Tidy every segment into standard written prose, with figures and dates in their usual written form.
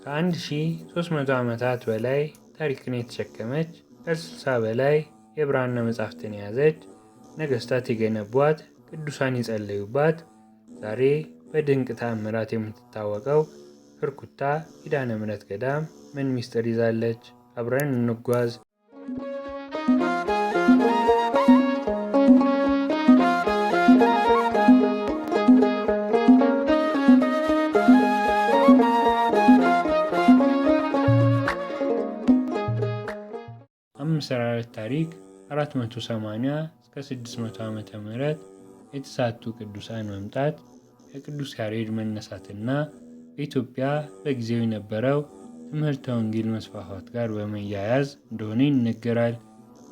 ከ1300 ዓመታት በላይ ታሪክን የተሸከመች፣ ከ60 በላይ የብራና መጻሕፍትን የያዘች፣ ነገሥታት የገነቧት፣ ቅዱሳን የጸለዩባት፣ ዛሬ በድንቅ ተአምራት የምትታወቀው ፍርኩታ ኪዳነ ምሕረት ገዳም ምን ምስጢር ይዛለች? አብረን እንጓዝ። አምስራረት ታሪክ 480 እስከ 600 ዓመተ ምህረት የተሳቱ ቅዱሳን መምጣት፣ የቅዱስ ያሬድ መነሳትና በኢትዮጵያ በጊዜው የነበረው ትምህርተ ወንጌል መስፋፋት ጋር በመያያዝ እንደሆነ ይነገራል።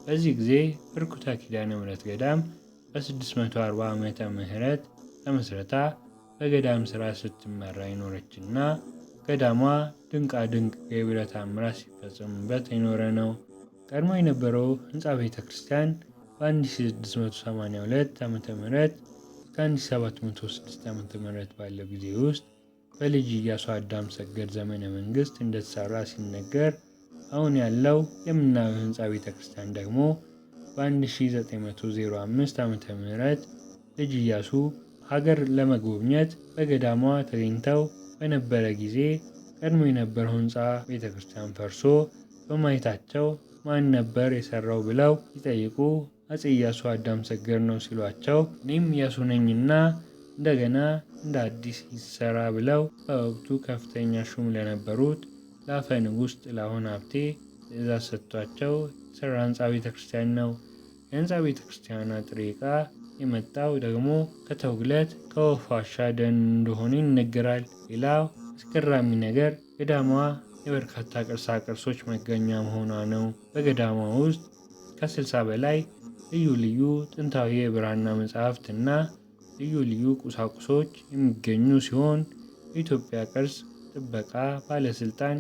በዚህ ጊዜ ፍርኩታ ኪዳነ ምሕረት ገዳም በ640 ዓመተ ምህረት ተመስርታ በገዳም ሥራ ስትመራ የኖረችና ገዳሟ ድንቃ ድንቅ የገቢረ ተአምራት ሲፈጸምበት የኖረ ነው። ቀድሞ የነበረው ሕንፃ ቤተ ክርስቲያን በ1682 ዓ.ም እስከ 1706 ዓ.ም ባለው ጊዜ ውስጥ በልጅ ኢያሱ አዳም ሰገድ ዘመነ መንግስት እንደተሰራ ሲነገር፣ አሁን ያለው የምናየው ሕንፃ ቤተ ክርስቲያን ደግሞ በ1905 ዓ.ም ልጅ ኢያሱ ሀገር ለመጎብኘት በገዳሟ ተገኝተው በነበረ ጊዜ ቀድሞ የነበረው ሕንፃ ቤተ ክርስቲያን ፈርሶ በማየታቸው ማን ነበር የሰራው ብለው ሲጠይቁ አፄ ኢያሱ አዳም ሰገድ ነው ሲሏቸው፣ እኔም ኢያሱ ነኝና እንደገና እንደ አዲስ ይሰራ ብለው በወቅቱ ከፍተኛ ሹም ለነበሩት ለአፈ ንጉሥ ጥላሁን ሀብቴ ትእዛዝ ሰጥቷቸው የተሰራ ሕንፃ ቤተ ክርስቲያን ነው። የሕንፃ ቤተ ክርስቲያኗ ጥሬ ዕቃ የመጣው ደግሞ ከተውግለት ከወፍ ዋሻ ደን እንደሆነ ይነገራል። ሌላው አስገራሚ ነገር ገዳሟ የበርካታ ቅርሳ ቅርሶች መገኛ መሆኗ ነው። በገዳሟ ውስጥ ከ60 በላይ ልዩ ልዩ ጥንታዊ የብራና መጻሕፍት እና ልዩ ልዩ ቁሳቁሶች የሚገኙ ሲሆን የኢትዮጵያ ቅርስ ጥበቃ ባለስልጣን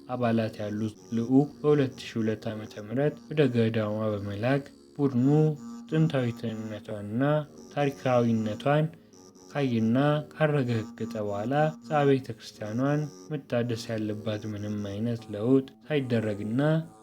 አባላት ያሉት ልዑክ በ2002 ዓ.ም ወደ ገዳሟ በመላክ ቡድኑ ጥንታዊነቷንና ታሪካዊነቷን ካየና ካረጋገጠ በኋላ ቤተ ክርስቲያኗን መታደስ ያለባት ምንም አይነት ለውጥ ሳይደረግና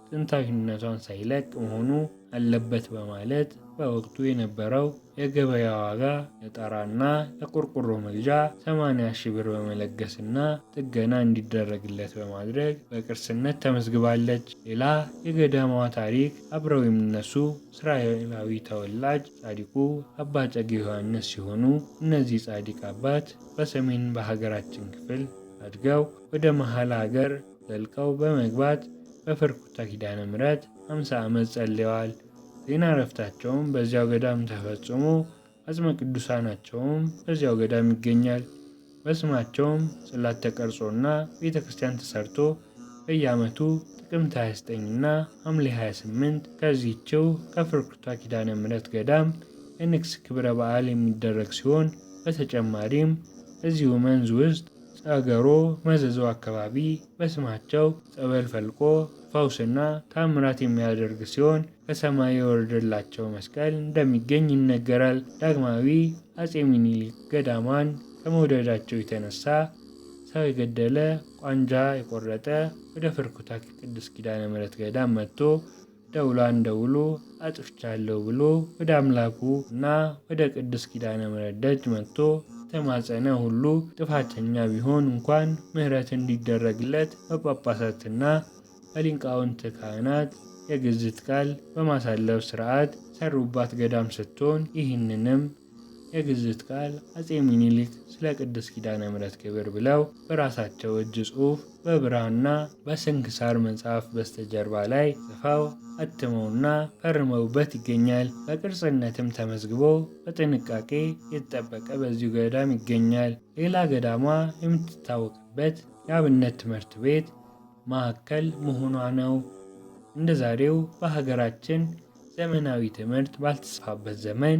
ጥንታዊነቷን ሳይለቅ መሆኑ አለበት በማለት በወቅቱ የነበረው የገበያ ዋጋ ለጣራና ለቆርቆሮ መግዣ 80,000 ብር በመለገስና ጥገና እንዲደረግለት በማድረግ በቅርስነት ተመዝግባለች። ሌላ የገዳሟ ታሪክ አብረው የሚነሱ እስራኤላዊ ተወላጅ ጻድቁ አባ እጨጌ ዮሐንስ ሲሆኑ እነዚህ ጻድቅ አባት በሰሜን በሀገራችን ክፍል አድገው ወደ መሀል ሀገር ዘልቀው በመግባት በፍርኩታ ኪዳነ ምሕረት 50 ዓመት ጸልየዋል። ዜና ዕረፍታቸውም በዚያው ገዳም ተፈጽሞ አጽመ ቅዱሳናቸውም በዚያው ገዳም ይገኛል። በስማቸውም ጽላት ተቀርጾና ቤተ ክርስቲያን ተሰርቶ በየዓመቱ ጥቅምት 29ና ሐምሌ 28 ከዚህችው ከፍርኩታ ኪዳነ ምሕረት ገዳም የንግስ ክብረ በዓል የሚደረግ ሲሆን በተጨማሪም እዚሁ መንዝ ውስጥ ጸገሮ መዘዞ አካባቢ በስማቸው ጸበል ፈልቆ ፈውስና ታምራት የሚያደርግ ሲሆን ከሰማይ የወረደላቸው መስቀል እንደሚገኝ ይነገራል። ዳግማዊ አፄ ምኒልክ ገዳሟን ከመውደዳቸው የተነሳ ሰው የገደለ ቋንጃ የቆረጠ ወደ ፍርኩታ ቅድስት ኪዳነ ምሕረት ገዳም መጥቶ ደውሏን ደውሎ አጥፍቻለሁ ብሎ ወደ አምላኩ እና ወደ ቅድስት ኪዳነ ምሕረት ደጅ መጥቶ ተማጸነ ሁሉ ጥፋተኛ ቢሆን እንኳን ምሕረት እንዲደረግለት በጳጳሳትና በሊቃውንት ካህናት የግዝት ቃል በማሳለፍ ሥርዓት ሰሩባት ገዳም ስትሆን ይህንንም የግዝት ቃል አፄ ምኒልክ ስለ ቅድስት ኪዳነ ምሕረት ክብር ብለው በራሳቸው እጅ ጽሑፍ በብራና በስንክሳር መጽሐፍ በስተጀርባ ላይ ጽፈው አትመውና ፈርመውበት ይገኛል። በቅርስነትም ተመዝግቦ በጥንቃቄ የተጠበቀ በዚሁ ገዳም ይገኛል። ሌላ ገዳሟ የምትታወቅበት የአብነት ትምህርት ቤት ማዕከል መሆኗ ነው። እንደ ዛሬው በሀገራችን ዘመናዊ ትምህርት ባልተስፋፋበት ዘመን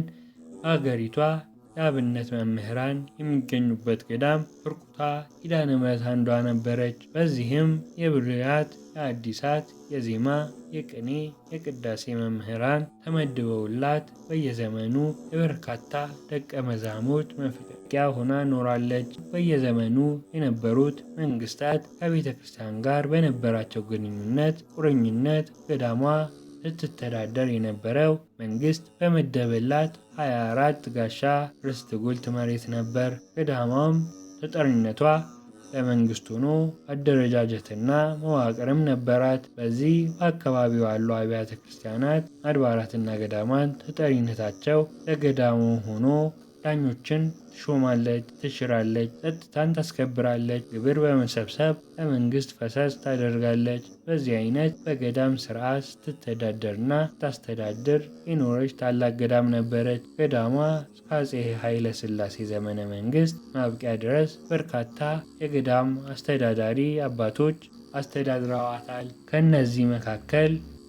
በሀገሪቷ የአብነት መምህራን የሚገኙበት ገዳም ብርቁታ ኪዳነ ምሕረት አንዷ ነበረች። በዚህም የብሉያት፣ የሐዲሳት፣ የዜማ፣ የቅኔ፣ የቅዳሴ መምህራን ተመድበውላት በየዘመኑ የበርካታ ደቀ መዛሙርት መፍለቂያ ሆና ኖራለች። በየዘመኑ የነበሩት መንግስታት ከቤተ ክርስቲያን ጋር በነበራቸው ግንኙነት ቁርኝነት ገዳሟ ስትተዳደር የነበረው መንግስት በመደበላት 24 ጋሻ ርስተ ጉልት መሬት ነበር። ገዳሟም ተጠሪነቷ ለመንግስት ሆኖ አደረጃጀትና መዋቅርም ነበራት። በዚህ በአካባቢው ያሉ አብያተ ክርስቲያናት፣ አድባራትና ገዳማት ተጠሪነታቸው ለገዳሙ ሆኖ ዳኞችን ትሾማለች፣ ትሽራለች፣ ጸጥታን ታስከብራለች፣ ግብር በመሰብሰብ ለመንግስት ፈሰስ ታደርጋለች። በዚህ አይነት በገዳም ስርዓት ስትተዳደርና ታስተዳድር የኖረች ታላቅ ገዳም ነበረች። ገዳሟ እስከ አፄ ኃይለ ሥላሴ ዘመነ መንግስት ማብቂያ ድረስ በርካታ የገዳም አስተዳዳሪ አባቶች አስተዳድረዋታል።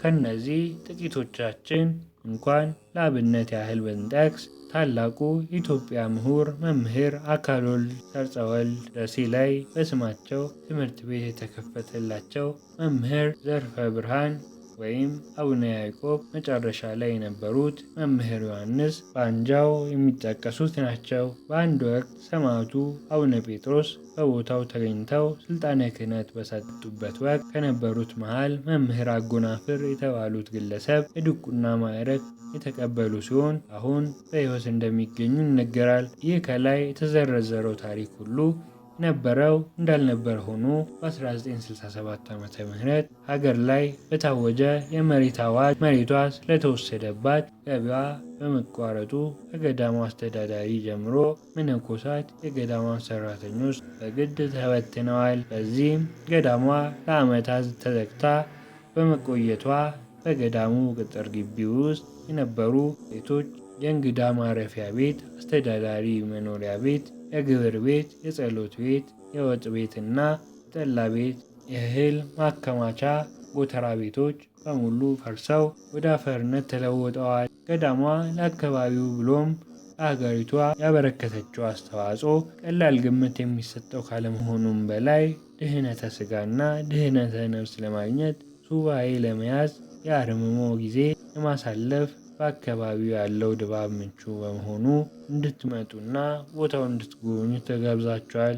ከነዚህ ጥቂቶቻችን እንኳን ለአብነት ያህል ብንጠቅስ ታላቁ የኢትዮጵያ ምሁር መምህር አካለ ወልድ ሰርፀወልድ ደሴ ላይ በስማቸው ትምህርት ቤት የተከፈተላቸው መምህር ዘርፈ ብርሃን ወይም አቡነ ያዕቆብ መጨረሻ ላይ የነበሩት መምህር ዮሐንስ በአንጃው የሚጠቀሱት ናቸው። በአንድ ወቅት ሰማዕቱ አቡነ ጴጥሮስ በቦታው ተገኝተው ስልጣነ ክህነት በሰጡበት ወቅት ከነበሩት መሃል መምህር አጎናፍር የተባሉት ግለሰብ የድቁና ማዕረግ የተቀበሉ ሲሆን አሁን በሕይወት እንደሚገኙ ይነገራል። ይህ ከላይ የተዘረዘረው ታሪክ ሁሉ ነበረው እንዳልነበር ሆኖ በ1967 ዓ.ም ሀገር ላይ በታወጀ የመሬት አዋጅ መሬቷ ስለተወሰደባት ገቢዋ በመቋረጡ ከገዳሙ አስተዳዳሪ ጀምሮ መነኮሳት፣ የገዳሟ ሰራተኞች በግድ ተበትነዋል። በዚህም ገዳሟ ለዓመታት ተዘግታ በመቆየቷ በገዳሙ ቅጥር ግቢ ውስጥ የነበሩ ቤቶች የእንግዳ ማረፊያ ቤት፣ አስተዳዳሪ መኖሪያ ቤት፣ የግብር ቤት፣ የጸሎት ቤት፣ የወጥ ቤትና የጠላ ቤት፣ የእህል ማከማቻ ጎተራ ቤቶች በሙሉ ፈርሰው ወደ አፈርነት ተለውጠዋል። ገዳሟ ለአካባቢው ብሎም ለሀገሪቷ ያበረከተችው አስተዋጽኦ ቀላል ግምት የሚሰጠው ካለመሆኑም በላይ ድህነተ ስጋና ድህነተ ነፍስ ለማግኘት ሱባኤ ለመያዝ የአርምሞ ጊዜ ለማሳለፍ በአካባቢው ያለው ድባብ ምቹ በመሆኑ እንድትመጡና ቦታውን እንድትጎበኙ ተጋብዛችኋል።